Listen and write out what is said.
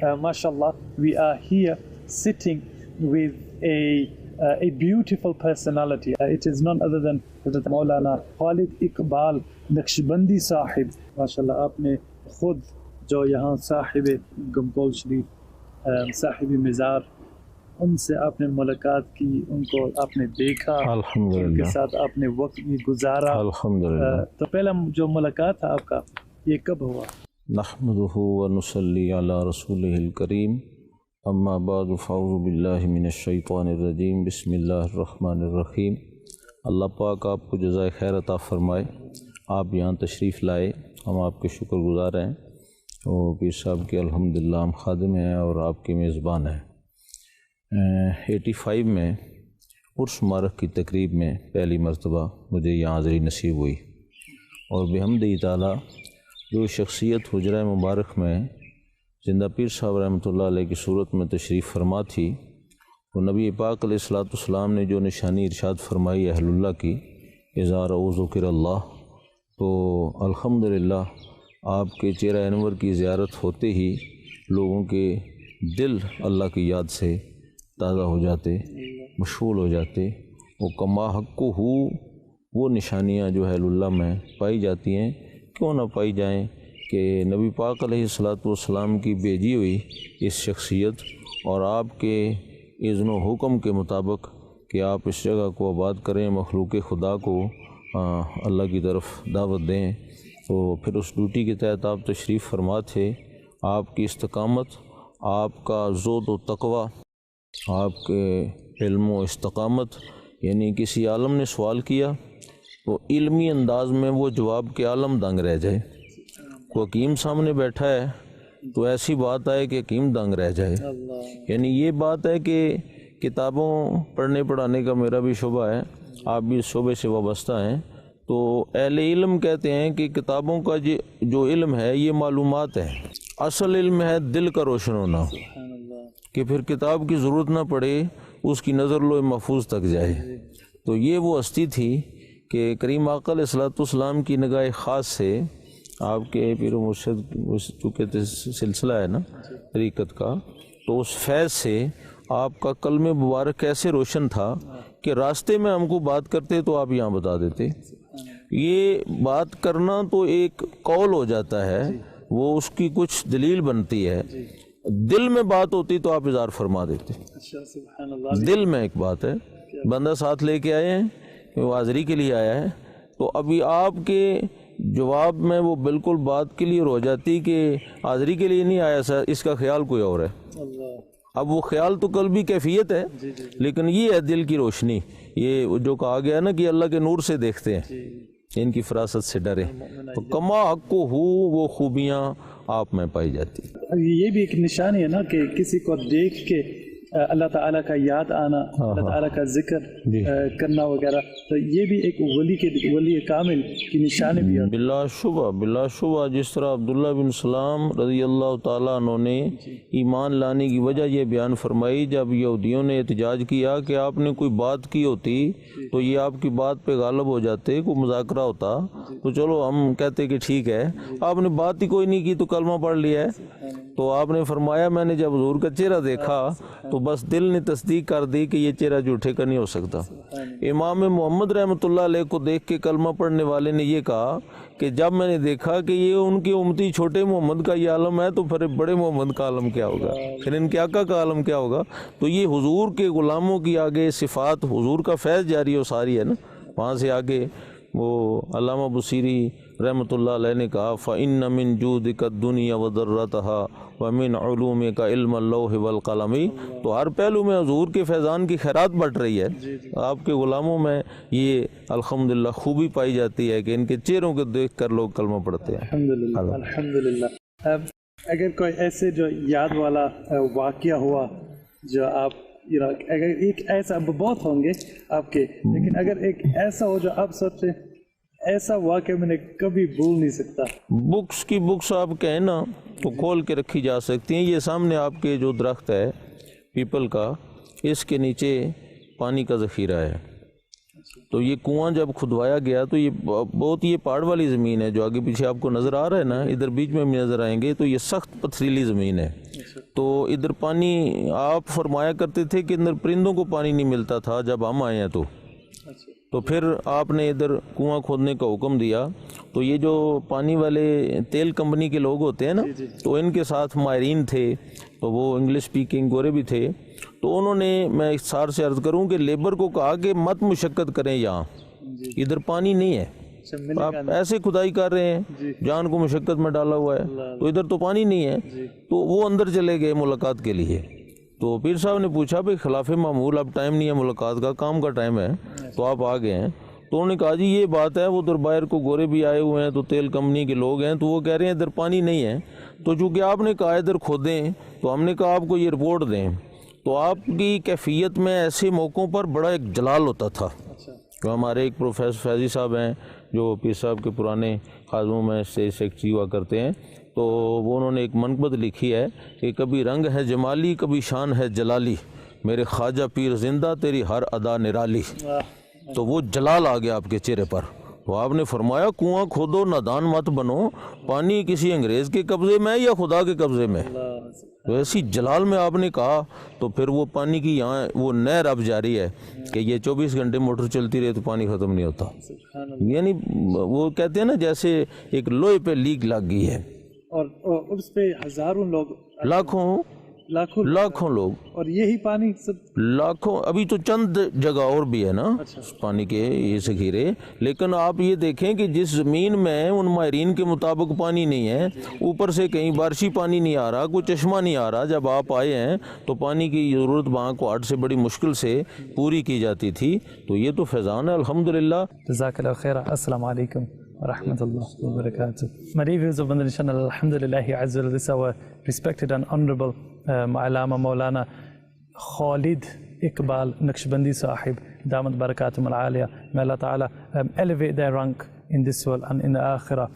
mashallah, we are here sitting with a beautiful personality. It is none other than Hazrat Maulana Khalid Iqbal Naqshbandi Sahib. MashaAllah, آپ نے خود جو یہاں صاحب گمکول شریف صاحب مزار ان سے آپ نے ملاقات کی، ان کو آپ نے دیکھا، ان کے ساتھ آپ نے وقت بھی گزارا الحمدللہ. تو پہلا جو ملاقات تھا آپ کا یہ کب ہوا؟ نحمدہ ونصلی علی رسولہ الکریم، اما بعد فاعوذ باللہ من الشیطان الرجیم، بسم اللہ الرحمن الرحیم. اللہ پاک آپ کو جزائے خیر عطا فرمائے. آپ یہاں تشریف لائے، ہم آپ کے شکر گزار ہیں. اور پیر صاحب کے الحمدللہ ہم خادم ہیں اور آپ کے میزبان ہیں. 85 میں عرس مبارک کی تقریب میں پہلی مرتبہ مجھے یہاں حاضری نصیب ہوئی، اور بحمد تعالیٰ جو شخصیت حجرہ مبارک میں زندہ پیر صاحب رحمۃ اللہ علیہ کی صورت میں تشریف فرما تھی، وہ نبی پاک علیہ الصلوۃ والسلام نے جو نشانی ارشاد فرمائی اہل اللہ کی، اذا رأوا ذکر اللہ، تو الحمدللہ آپ کے چہرہ انور کی زیارت ہوتے ہی لوگوں کے دل اللہ کی یاد سے تازہ ہو جاتے، مشغول ہو جاتے. وہ کما حق ہو وہ نشانیاں جو اہل اللہ میں پائی جاتی ہیں کیوں نہ پائی جائیں کہ نبی پاک علیہ الصلوۃ والسلام کی بھیجی ہوئی اس شخصیت اور آپ کے اذن و حکم کے مطابق کہ آپ اس جگہ کو آباد کریں، مخلوق خدا کو اللہ کی طرف دعوت دیں. تو پھر اس ڈیوٹی کے تحت آپ تشریف فرما تھے. آپ کی استقامت، آپ کا زہد و تقوی، آپ کے علم و استقامت، یعنی کسی عالم نے سوال کیا تو علمی انداز میں وہ جواب کے عالم دنگ رہ جائے. کوئی حکیم سامنے بیٹھا ہے تو ایسی بات آئے کہ حکیم دنگ رہ جائے. یعنی یہ بات ہے کہ کتابوں پڑھنے پڑھانے کا میرا بھی شعبہ ہے، آپ بھی اس شعبے سے وابستہ ہیں. تو اہل علم کہتے ہیں کہ کتابوں کا جو علم ہے یہ معلومات ہے، اصل علم ہے دل کا روشن ہونا، کہ پھر کتاب کی ضرورت نہ پڑے، اس کی نظر لوح محفوظ تک جائے. تو یہ وہ ہستی تھی کہ کریم آقا علیہ الصلوۃ والسلام کی نگاہ خاص سے آپ کے پیر و مرشد چونکہ سلسلہ ہے نا طریقت کا، تو اس فیض سے آپ کا کلم مبارک کیسے روشن تھا کہ راستے میں ہم کو بات کرتے تو آپ یہاں بتا دیتے. یہ بات کرنا تو ایک قول ہو جاتا ہے، وہ اس کی کچھ دلیل بنتی ہے. دل میں بات ہوتی تو آپ اظہار فرما دیتے. دل میں ایک بات ہے، بندہ ساتھ لے کے آئے ہیں کہ وہ حاضری کے لیے آیا ہے، تو ابھی آپ کے جواب میں وہ بالکل بات کلیئر ہو جاتی کہ حاضری کے لیے نہیں آیا سر، اس کا خیال کوئی اور ہے. اب وہ خیال تو قلبی کیفیت ہے، لیکن یہ ہے دل کی روشنی. یہ جو کہا گیا نا کہ اللہ کے نور سے دیکھتے ہیں، ان کی فراست سے ڈرے. تو کما حق ہو وہ خوبیاں آپ میں پائی جاتی. یہ بھی ایک نشانی ہے نا کہ کسی کو دیکھ کے اللہ تعالیٰ کا یاد آنا، اللہ تعالیٰ کا ذکر کرنا وغیرہ، تو یہ بھی ایک ولی کامل کی نشانی بھی ہے. بلا شبہ جس طرح عبداللہ بن سلام رضی اللہ تعالیٰ عنہ نے ایمان لانے کی وجہ یہ بیان فرمائی، جب یہودیوں نے احتجاج کیا کہ آپ نے کوئی بات کی ہوتی تو یہ آپ کی بات پہ غالب ہو جاتے، کوئی مذاکرہ ہوتا تو چلو ہم کہتے کہ ٹھیک ہے، آپ نے بات ہی کوئی نہیں کی تو کلمہ پڑھ لیا ہے. تو آپ نے فرمایا میں نے جب حضور کا چہرہ دیکھا تو بس دل نے تصدیق کر دی کہ یہ چہرہ جھوٹے کا نہیں ہو سکتا. امام محمد رحمۃ اللہ علیہ کو دیکھ کے کلمہ پڑھنے والے نے یہ کہا کہ جب میں نے دیکھا کہ یہ ان کی امتی چھوٹے محمد کا یہ عالم ہے تو پھر بڑے محمد کا عالم کیا ہوگا، پھر ان کے آقا کا عالم کیا ہوگا. تو یہ حضور کے غلاموں کی آگے صفات، حضور کا فیض جاری و ساری ہے نا. وہاں سے آگے وہ علامہ بصیری رحمۃ اللہ علیہ نے کہا فَإِنَّ مِن جُودِكَ الدُّنْيَا وَضَرَّتَهَا وَمِنْ عُلُومِكَ عِلْمَ اللَّوْحِ وَالْقَلَمِ. تو ہر پہلو میں حضور کے فیضان کی خیرات بڑھ رہی ہے. آپ کے غلاموں میں یہ الحمدللہ خوبی پائی جاتی ہے کہ ان کے چہروں کو دیکھ کر لوگ کلمہ پڑھتے ہیں. الحمدللہ. اگر کوئی ایسے جو یاد والا واقعہ ہوا جو آپ اگر ایک ایسا بہت ہوں گے آپ کے، لیکن اگر ایک ایسا ہو جو آپ سوچیں ایسا واقعہ میں نے کبھی بھول نہیں سکتا. بکس کی بکس آپ کہیں نا تو کھول کے رکھی جا سکتی ہیں. یہ سامنے آپ کے جو درخت ہے پیپل کا، اس کے نیچے پانی کا ذخیرہ ہے. تو یہ کنواں جب کھدوایا گیا تو یہ بہت یہ پہاڑ والی زمین ہے جو آگے پیچھے آپ کو نظر آ رہا ہے نا، ادھر بیچ میں بھی نظر آئیں گے تو یہ سخت پتھریلی زمین ہے. تو ادھر پانی آپ فرمایا کرتے تھے کہ ادھر پرندوں کو پانی نہیں ملتا تھا جب ہم آئے ہیں، تو پھر آپ نے ادھر کنواں کھودنے کا حکم دیا. تو یہ جو پانی والے تیل کمپنی کے لوگ ہوتے ہیں نا، تو ان کے ساتھ ماہرین تھے، تو وہ انگلش سپیکنگ گورے بھی تھے. تو انہوں نے، میں اختصار سے عرض کروں کہ لیبر کو کہا کہ مت مشقت کریں، یہاں ادھر پانی نہیں ہے، آپ ایسے کھدائی کر رہے ہیں، جان کو مشقت میں ڈالا ہوا ہے، تو ادھر تو پانی نہیں ہے. تو وہ اندر چلے گئے ملاقات کے لیے. تو پیر صاحب نے پوچھا بھائی خلاف معمول اب ٹائم نہیں ہے ملاقات کا، کام کا ٹائم ہے، تو آپ آ گئے ہیں. تو انہوں نے کہا جی یہ بات ہے، وہ ادھر باہر کو گورے بھی آئے ہوئے ہیں، تو تیل کمپنی کے لوگ ہیں، تو وہ کہہ رہے ہیں ادھر پانی نہیں ہے. تو چونکہ آپ نے کہا ادھر کھودیں، تو ہم نے کہا آپ کو یہ رپورٹ دیں. تو آپ کی کیفیت میں ایسے موقعوں پر بڑا ایک جلال ہوتا تھا. تو ہمارے ایک پروفیسر فیضی صاحب ہیں جو پیر صاحب کے پرانے خادموں میں اسٹیج سیکرٹری ہوا کرتے ہیں، تو وہ انہوں نے ایک منقبت لکھی ہے کہ کبھی رنگ ہے جمالی، کبھی شان ہے جلالی، میرے خواجہ پیر زندہ، تیری ہر ادا نرالی. تو وہ جلال آ گیا آپ کے چہرے پر. تو آپ نے فرمایا کنواں کھودو نادان مت بنو، پانی کسی انگریز کے قبضے میں یا خدا کے قبضے میں. تو ایسی جلال میں آپ نے کہا. تو پھر وہ پانی کی یہاں وہ نہر اب جاری ہے کہ یہ 24 گھنٹے موٹر چلتی رہے تو پانی ختم نہیں ہوتا. یعنی وہ کہتے ہیں نا جیسے ایک لوہے پہ لیک لگ گئی ہے، اور اس پہ ہزاروں لوگ، لاکھوں لوگ، اور یہی پانی سب لاکھوں. ابھی تو چند جگہ اور بھی ہے نا پانی کے یہ ذخیرے، لیکن آپ یہ دیکھیں کہ جس زمین میں ان ماہرین کے مطابق پانی نہیں ہے، اوپر سے کہیں بارشی پانی نہیں آ رہا، کوئی چشمہ نہیں آ رہا. جب آپ آئے ہیں تو پانی کی ضرورت وہاں کو 8 سے بڑی مشکل سے پوری کی جاتی تھی. تو یہ تو فیضان ہے الحمدللہ. جزاک اللہ خیر. السلام علیکم ورحمۃ اللہ وبرکاتہ. My reviews of Bandhan channel, Alhamdulillah Azza wa Jalla, this is our respected and honorable Allama Maulana Khalid Iqbal Naqshbandi Sahib, Damat Barakatum Al-Aliyah. May Allah Ta'ala elevate their rank in this world and in the Akhirah.